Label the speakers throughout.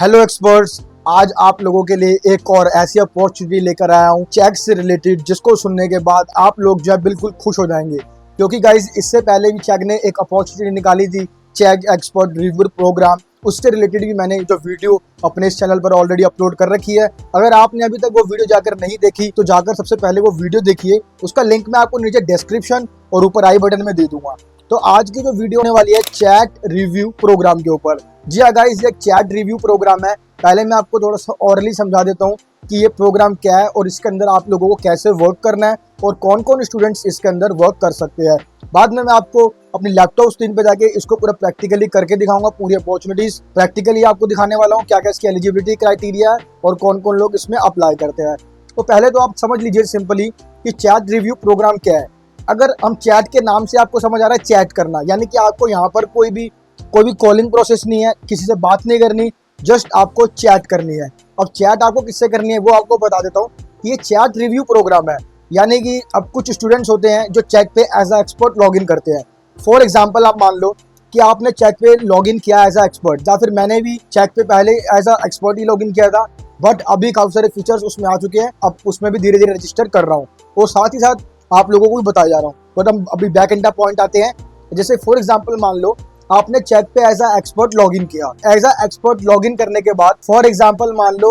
Speaker 1: Hello experts, आज आप लोगों के लिए एक और ऐसी अपॉर्चुनिटी लेकर आया हूँ चेक से रिलेटेड, जिसको सुनने के बाद आप लोग जो है बिल्कुल खुश हो जाएंगे। क्योंकि गाइज इससे पहले भी चेक ने एक अपॉर्चुनिटी निकाली थी, चेक एक्सपर्ट रिव्यू प्रोग्राम। उससे रिलेटेड भी मैंने जो वीडियो अपने इस चैनल पर ऑलरेडी अपलोड कर रखी है। अगर आपने अभी तक वो वीडियो जाकर नहीं देखी तो जाकर सबसे पहले वो वीडियो देखिए। उसका लिंक मैं आपको नीचे डिस्क्रिप्शन और ऊपर आई बटन में दे दूंगा। तो आज की जो वीडियो होने वाली है चैट रिव्यू प्रोग्राम के ऊपर। जी हाँ गाइस, ये चैट रिव्यू प्रोग्राम है। पहले मैं आपको थोड़ा सा ऑरली समझा देता हूँ कि ये प्रोग्राम क्या है और इसके अंदर आप लोगों को कैसे वर्क करना है और कौन कौन स्टूडेंट्स इसके अंदर वर्क कर सकते हैं। बाद में मैं आपको अपनी लैपटॉप स्क्रीन पे जाके इसको पूरा प्रैक्टिकली करके दिखाऊंगा। पूरी अपॉर्चुनिटीज प्रैक्टिकली आपको दिखाने वाला हूँ, क्या क्या इसकी एलिजिबिलिटी क्राइटेरिया है और कौन कौन लोग इसमें अप्लाई करते हैं। तो पहले तो आप समझ लीजिए सिंपली कि चैट रिव्यू प्रोग्राम क्या है। अगर हम चैट के नाम से आपको समझ आ रहा है चैट करना, यानी कि आपको यहाँ पर कोई भी कॉलिंग प्रोसेस नहीं है, किसी से बात नहीं करनी, जस्ट आपको चैट करनी है। अब चैट आपको किससे करनी है वो आपको बता देता हूँ। ये चैट रिव्यू प्रोग्राम है, यानी कि अब कुछ स्टूडेंट्स होते हैं जो चैट पे एज अ एक्सपर्ट लॉगिन करते हैं। फॉर एग्जांपल आप मान लो कि आपने चैट पे लॉगिन किया एज अ एक्सपर्ट, या फिर मैंने भी चैट पे पहले एज अ एक्सपर्ट ही लॉगिन किया था, बट अभी काफी सारे फीचर्स उसमें आ चुके हैं। अब उसमें भी धीरे धीरे रजिस्टर कर रहा हूँ और साथ ही साथ आप लोगों को भी बताया जा रहा हूँ। बट हम अभी बैक एंड पॉइंट आते हैं। जैसे फॉर एग्जांपल मान लो आपने चैट पे एज अ एक्सपर्ट लॉगिन किया। एज अ एक्सपर्ट लॉगिन करने के बाद फॉर एग्जांपल मान लो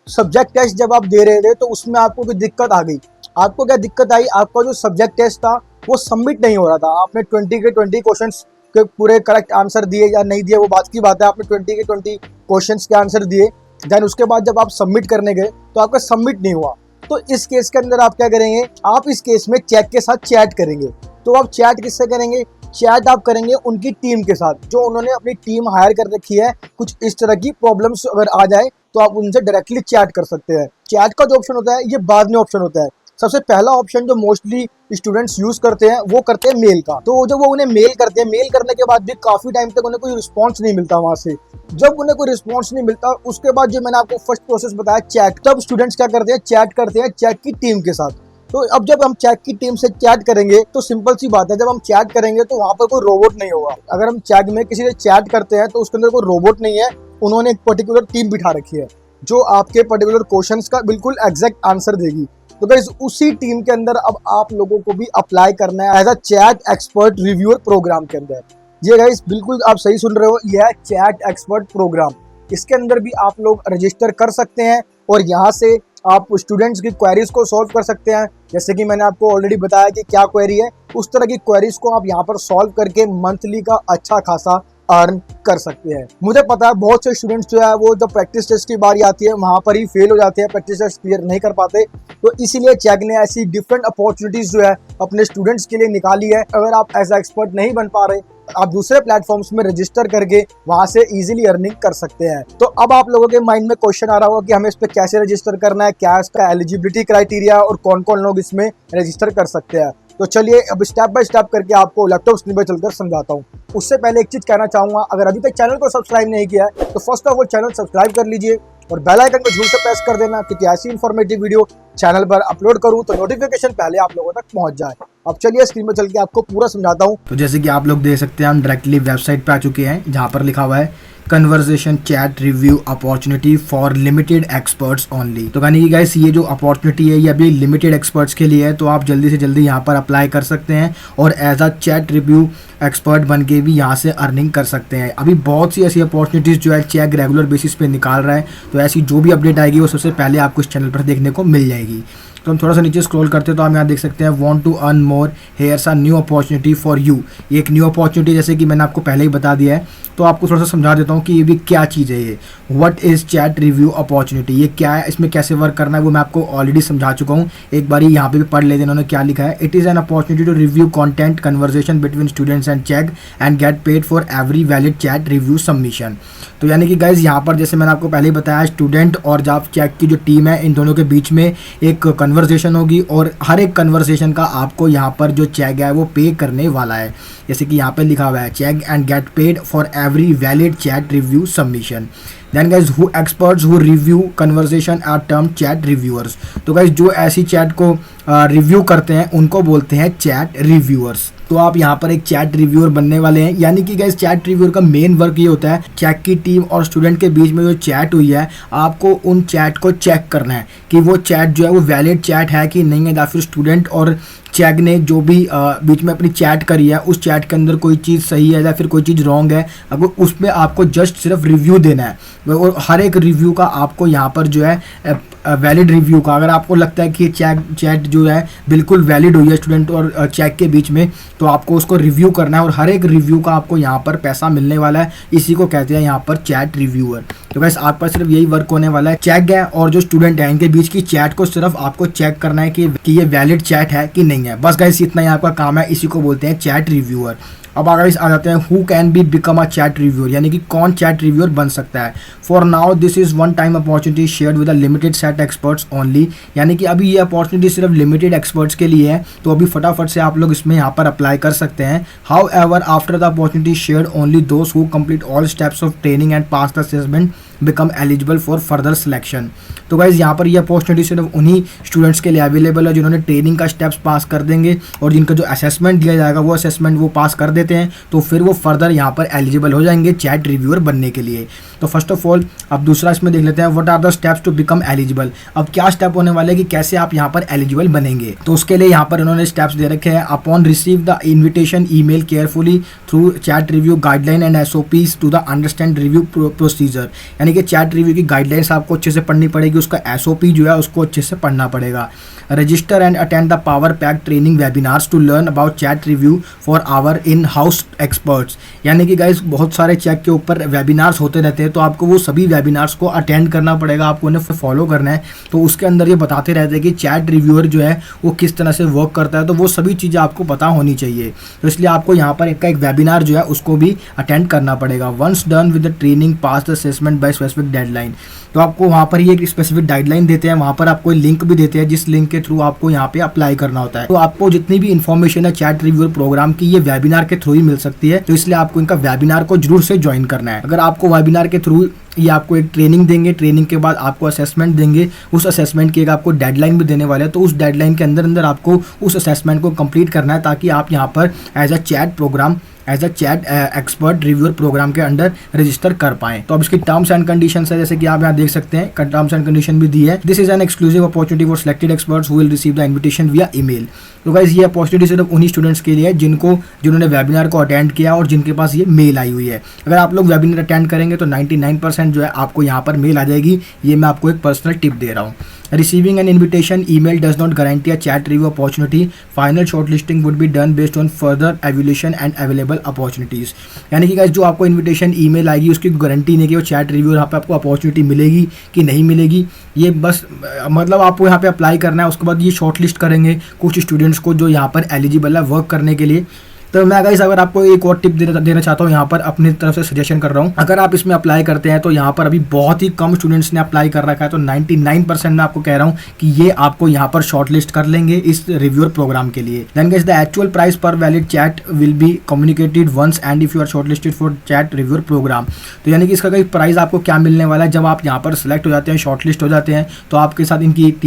Speaker 1: सब्जेक्ट टेस्ट जब आप दे रहे थे तो उसमें आपको कोई दिक्कत आ गई। आपको क्या दिक्कत आई? आपका जो सब्जेक्ट टेस्ट था वो सबमिट नहीं हो रहा था। आपने 20 के 20 क्वेश्चंस के पूरे करेक्ट आंसर दिए या नहीं दिए वो बात की बात है। आपने 20 के 20 क्वेश्चंस के आंसर दिए, देन उसके बाद जब आप सबमिट करने गए तो आपका सबमिट नहीं हुआ। तो इस केस के अंदर आप क्या करेंगे? आप इस केस में चेक के साथ चैट करेंगे। तो आप चैट किससे करेंगे? चैट आप करेंगे उनकी टीम के साथ, जो उन्होंने अपनी टीम हायर कर रखी है। कुछ इस तरह की प्रॉब्लम्स अगर आ जाए तो आप उनसे डायरेक्टली चैट कर सकते हैं। चैट का जो ऑप्शन होता है ये बाद में ऑप्शन होता है। सबसे पहला ऑप्शन जो मोस्टली स्टूडेंट्स यूज करते हैं वो करते हैं मेल का। तो जब वो उन्हें मेल करते हैं, मेल करने के बाद भी काफी टाइम तक उन्हें कोई रिस्पॉन्स नहीं मिलता वहां से। जब उन्हें कोई रिस्पॉन्स नहीं मिलता उसके बाद जो मैंने आपको फर्स्ट प्रोसेस बताया चैट, तब स्टूडेंट्स क्या करते हैं? चैट करते हैं चैट की टीम के साथ। तो अब जब हम चैट की टीम से चैट करेंगे तो सिंपल सी बात है, जब हम चैट करेंगे तो वहां पर कोई रोबोट नहीं होगा। अगर हम चैट में किसी से चैट करते हैं तो उसके अंदर कोई रोबोट नहीं है। उन्होंने एक पर्टिकुलर टीम बिठा रखी है जो आपके पर्टिकुलर क्वेश्चंस का बिल्कुल एग्जैक्ट आंसर देगी। तो गाइस उसी टीम के अंदर अब आप लोगों को भी अप्लाई करना है as a chat expert reviewer program के अंदर। ये गाइस बिल्कुल आप सही सुन रहे हो, यह है चैट एक्सपर्ट प्रोग्राम। इसके अंदर भी आप लोग रजिस्टर कर सकते हैं और यहाँ से आप स्टूडेंट्स की क्वेरीज को सॉल्व कर सकते हैं। जैसे कि मैंने आपको ऑलरेडी बताया कि क्या क्वेरी है, उस तरह की क्वेरीज को आप यहाँ पर सॉल्व करके मंथली का अच्छा खासा अर्न कर सकते हैं। मुझे पता है बहुत से स्टूडेंट्स जो है वो जब प्रैक्टिस टेस्ट की बारी आती है वहां पर ही फेल हो जाते हैं, प्रैक्टिस टेस्ट क्लियर नहीं कर पाते। तो इसीलिए चेक ने ऐसी डिफरेंट अपॉर्चुनिटीज जो है अपने स्टूडेंट्स के लिए निकाली है। अगर आप एज एक्सपर्ट नहीं बन पा रहे, आप दूसरे प्लेटफॉर्म्स में रजिस्टर करके वहां से इजीली अर्निंग कर सकते हैं। तो अब आप लोगों के माइंड में क्वेश्चन आ रहा होगा कि हमें इस पे कैसे रजिस्टर करना है, क्या इसका एलिजिबिलिटी क्राइटेरिया और कौन कौन लोग इसमें रजिस्टर कर सकते हैं। तो चलिए अब स्टेप बाय स्टेप करके आपको लैपटॉप स्क्रीन पर चलकर समझाता हूँ। उससे पहले एक चीज कहना चाहूंगा, अगर अभी तक चैनल को सब्सक्राइब नहीं किया है तो first of all channel subscribe कर लीजिए और बेल आइकन को जरूर से प्रेस कर देना, क्योंकि ऐसी इंफॉर्मेटिव वीडियो चैनल पर अपलोड करूं तो नोटिफिकेशन पहले आप लोगों तक पहुंच जाए। अब चलिए स्क्रीन पर चल के आपको पूरा समझाता हूं।
Speaker 2: तो जैसे कि आप लोग देख सकते हैं हम डायरेक्टली वेबसाइट पे आ चुके हैं, जहां पर लिखा हुआ है conversation chat review opportunity for limited experts only. तो यानी कि गाइस ये जो अपॉर्चुनिटी है ये अभी लिमिटेड एक्सपर्ट्स के लिए है, तो आप जल्दी से जल्दी यहाँ पर अप्लाई कर सकते हैं और as a chat review expert बन के भी यहाँ से अर्निंग कर सकते हैं। अभी बहुत सी ऐसी अपॉर्चुनिटीज़ जो है चेक रेगुलर बेसिस पे निकाल रहा है, तो ऐसी जो भी अपडेट आएगी वो सबसे पहले आपको इस चैनल पर देखने को मिल जाएगी। तो हम थोड़ा सा नीचे स्क्रॉल करते हैं तो हम यहाँ देख सकते हैं want to earn more, here's a new opportunity for you. ये एक न्यू अपॉर्चुनिटी जैसे कि मैंने आपको पहले ही बता दिया है, तो आपको थोड़ा सा समझा देता हूँ कि ये भी क्या चीज़ है। ये what is chat review opportunity, ये क्या है, इसमें कैसे वर्क करना है वो मैं आपको ऑलरेडी समझा चुका हूँ। एक बार यहाँ पे भी पढ़ लेते हैं इन्होंने क्या लिखा है। It is an opportunity to review content conversation between students and Chegg and get paid for every valid chat review submission. तो यानी कि गाइज यहाँ पर जैसे मैंने आपको पहले ही बताया, स्टूडेंट और जब चेक की जो टीम है इन दोनों के बीच में एक कन्वर्सेशन होगी और हर एक कन्वर्सेशन का आपको यहाँ पर जो चेक है वो पे करने वाला है। जैसे कि यहाँ पे लिखा हुआ है Chegg and get paid for every valid chat review submission. Then guys who experts who review conversation are term chat reviewers. तो गाइज जो ऐसी चैट को रिव्यू करते हैं उनको बोलते हैं चैट रिव्यूअर्स। तो आप यहाँ पर एक चैट रिव्यूअर बनने वाले हैं। यानी कि गाइस चैट रिव्यूअर का मेन वर्क ये होता है, चेक की टीम और स्टूडेंट के बीच में जो चैट हुई है, आपको उन चैट को चेक करना है कि वो चैट जो है वो वैलिड चैट है कि नहीं है, या फिर स्टूडेंट और चैट ने जो भी बीच में अपनी चैट करी है उस चैट के अंदर कोई चीज़ सही है या फिर कोई चीज़ रॉन्ग है। अगर उसमें आपको जस्ट सिर्फ रिव्यू देना है और हर एक रिव्यू का आपको यहाँ पर जो है वैलिड रिव्यू का, अगर आपको लगता है कि चैट जो है बिल्कुल वैलिड हुई है स्टूडेंट और चैट के बीच में, तो आपको उसको रिव्यू करना है और हर एक रिव्यू का आपको यहाँ पर पैसा मिलने वाला है। इसी को कहते हैं यहाँ पर चैट रिव्यूअर। तो गाइस आपका सिर्फ यही वर्क होने वाला है, चैट है और जो स्टूडेंट है इनके बीच की चैट को सिर्फ आपको चेक करना है कि ये वैलिड चैट है कि नहीं है। बस गाइस इतना ही आपका काम है, इसी को बोलते हैं चैट रिव्यूअर। अब गाइस आ जाते हैं who can be become a chat reviewer, यानी कि कौन चैट रिव्यूअर बन सकता है। For now this is one time opportunity shared with a limited set experts only, यानी कि अभी ये अपॉर्चुनिटी सिर्फ लिमिटेड एक्सपर्ट्स के लिए है, तो अभी फटाफट से आप लोग इसमें यहाँ पर अप्लाई कर सकते हैं। How ever after the opportunity shared only those who complete all steps of training and pass the assessment become eligible for further selection. तो गाइज यहाँ पर ये अपॉर्चुनिटी सिर्फ उन्हीं स्टूडेंट्स के लिए अवेलेबल है जिन्होंने ट्रेनिंग का स्टेप्स पास कर देंगे और जिनका जो असेसमेंट दिया जाएगा वो असेसमेंट वो पास कर देते हैं, तो फिर वो फर्दर यहाँ पर एलिजिबल हो जाएंगे चैट रिव्यूअर बनने के लिए। तो फर्स्ट ऑफ ऑल अब दूसरा इसमें देख लेते हैं, what are the steps to become eligible. अब क्या स्टेप होने वाले कि कैसे आप यहाँ पर एलिजिबल बनेंगे, तो उसके लिए यहाँ पर इन्होंने स्टेप्स दे रखे हैं। Upon receive the invitation email carefully through chat review guideline and SOPs to the understand review procedure, यानी कि चैट रिव्यू की गाइडलाइंस आपको अच्छे से पढ़नी पड़ेगी, उसका SOP जो है उसको अच्छे से पढ़ना पड़ेगा। Register and attend the power pack training webinars to learn about chat review for our in house experts, यानी कि गाइस बहुत सारे चैट के ऊपर वेबिनार्स होते रहते हैं, तो आपको वो सभी वेबिनार्स को अटेंड करना पड़ेगा, आपको उन्हें फॉलो करना है। तो उसके अंदर ये बताते रहते हैं कि चैट रिव्यूअर जो है वो किस तरह से वर्क करता है, तो वो सभी चीज़ें आपको पता होनी चाहिए। तो इसलिए आपको यहाँ पर एक वेबिनार जो है उसको भी अटेंड करना पड़ेगा। Once done with the training pass the assessment by specific deadline, तो आपको वहाँ पर ही एक स्पेसिफिक गाइडलाइन देते हैं, वहाँ पर आपको लिंक भी देते हैं जिस लिंक के थ्रू आपको यहाँ पे अप्लाई करना होता है। तो आपको जितनी भी इन्फॉर्मेशन है चैट रिव्यूअर प्रोग्राम की ये वेबिनार के थ्रू ही मिल सकती है, तो इसलिए आपको इनका वेबिनार को जरूर से ज्वाइन करना है। अगर आपको वेबिनार के थ्रू ये आपको एक ट्रेनिंग देंगे, ट्रेनिंग के बाद आपको असेसमेंट देंगे, उस असेसमेंट की एक आपको डेडलाइन भी देने वाले हैं, तो उस डेडलाइन के अंदर अंदर आपको उस असेसमेंट को कंप्लीट करना है ताकि आप यहाँ पर as a chat expert reviewer program के अंडर रजिस्टर कर पाएं। तो अब इसकी टर्म्स एंड कंडीशंस है, जैसे कि आप यहाँ देख सकते हैं, टर्म्स एंड कंडीशन भी दी है। This is an exclusive opportunity for selected experts who will receive the invitation विया ईमेल। तो गाइस ये अपॉर्चुनिटी सिर्फ उन्हीं स्टूडेंट्स के लिए है जिन्होंने वेबिनार को अटेंड किया और जिनके पास ये मेल आई हुई है। अगर आप लोग वेबिनार अटेंड करेंगे तो 99% जो है आपको यहाँ पर मेल आ जाएगी, ये मैं आपको एक पर्सनल टिप दे रहा हूँ। Receiving an invitation email does not guarantee a chat review opportunity. Final shortlisting would be done based on further evaluation and available opportunities. यानी कि गाइस जो आपको इन्विटेशन ईमेल आएगी उसकी गारंटी नहीं कि वो चैट रिव्यू यहाँ पे आपको अपॉर्चुनिटी मिलेगी कि नहीं मिलेगी। ये बस मतलब आपको यहाँ पे अप्लाई करना है, उसके बाद ये शॉर्टलिस्ट करेंगे कुछ स्टूडेंट्स को जो यहाँ पर एलिजिबल है वर्क करने के लिए। तो मैं गाइस अगर आपको एक और टिप देना चाहता हूँ, यहाँ पर अपनी तरफ से सजेशन कर रहा हूँ। अगर आप इसमें अप्लाई करते हैं तो यहाँ पर अभी बहुत ही कम स्टूडेंट्स ने अप्लाई कर रखा है, तो 99% मैं आपको कह रहा हूँ कि ये आपको यहाँ पर शॉर्टलिस्ट कर लेंगे इस रिव्यूअर प्रोग्राम के लिए। Then guys the actual price per valid chat will be communicated once and if you are shortlisted for chat reviewer program. तो यानी कि इसका कोई प्राइस आपको क्या मिलने वाला है, जब आप यहाँ पर सिलेक्ट हो जाते हैं, शॉर्टलिस्ट हो जाते हैं, तो आपके साथ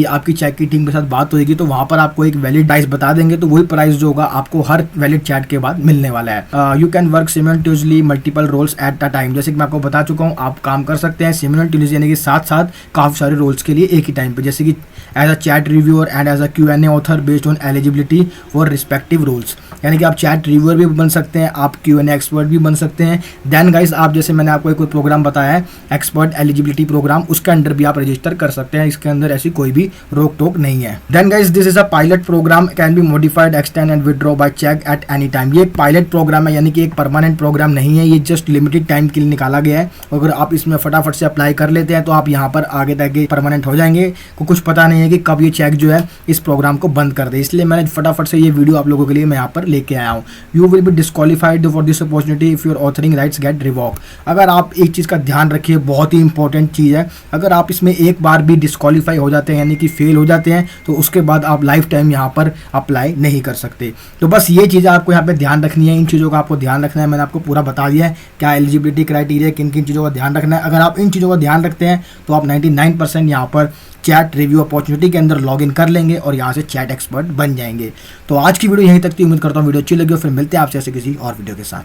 Speaker 2: आपकी चैट की टीम के साथ बात होगी, तो वहाँ पर आपको एक वैलिड प्राइस बता देंगे, तो वही प्राइस जो होगा आपको हर वैलिड चैट के बाद मिलने वाला है। You can work simultaneously multiple roles at a time, जैसे कि मैं आपको बता चुका हूँ, आप काम कर सकते हैं सिमिलटेनियसली यानी कि साथ साथ काफी सारे रोल्स के लिए एक ही टाइम पे, जैसे कि as a chat reviewer and as a Q&A author based on eligibility for respective roles. यानी कि आप चैट रिव्यूअर भी बन सकते हैं, आप Q&A एक्सपर्ट भी बन सकते हैं। देन गाइस आप जैसे मैंने आपको एक प्रोग्राम बताया है एक्सपर्ट एलिजिबिलिटी प्रोग्राम, उसके अंडर भी आप रजिस्टर कर सकते हैं, इसके अंदर ऐसी कोई भी रोक टोक नहीं है। Then guys this is a pilot program, can be modified extend and withdraw by Chegg at any time. ये प्रोग्राम है, यानी कि एक परमानेंट प्रोग्राम नहीं है, ये जस्ट लिमिटेड टाइम के लिए निकाला गया है। अगर आप इसमें फटाफट से अप्लाई कर लेते हैं तो आप यहाँ पर आगे तक परमानेंट हो जाएंगे, को कुछ पता नहीं है कि कब ये चेक जो है इस प्रोग्राम को बंद कर दे, इसलिए मैंने फटाफट से ये वीडियो आप लोगों के लिए मैं यहाँ पर लेके आया हूँ। You will be disqualified for this opportunity if your authoring rights get revoke. अगर आप एक चीज़ का ध्यान रखिए, बहुत ही इंपॉर्टेंट चीज़ है, अगर आप इसमें एक बार भी डिस्क्वालीफाई हो जाते हैं यानी कि फेल हो जाते हैं, तो उसके बाद आप लाइफ टाइम यहाँ पर अप्लाई नहीं कर सकते। तो बस ये चीज़ें आपको यहाँ पे ध्यान रखनी है, इन चीज़ों का आपको ध्यान रखना है। मैंने आपको पूरा बता दिया है क्या एलिजिबिलिटी क्राइटेरिया, किन किन चीज़ों का ध्यान रखना है। अगर आप इन चीज़ों का ध्यान रखते हैं तो आप 99% यहाँ पर चैट रिव्यू अपॉर्चुनिटी के अंदर लॉगिन कर लेंगे और यहाँ से चैट एक्सपर्ट बन जाएंगे। तो आज की वीडियो यहीं तक थी, उम्मीद करता हूँ करता हूँ वीडियो अच्छी लगी हो, फिर मिलते हैं आपसे ऐसे किसी और वीडियो के साथ।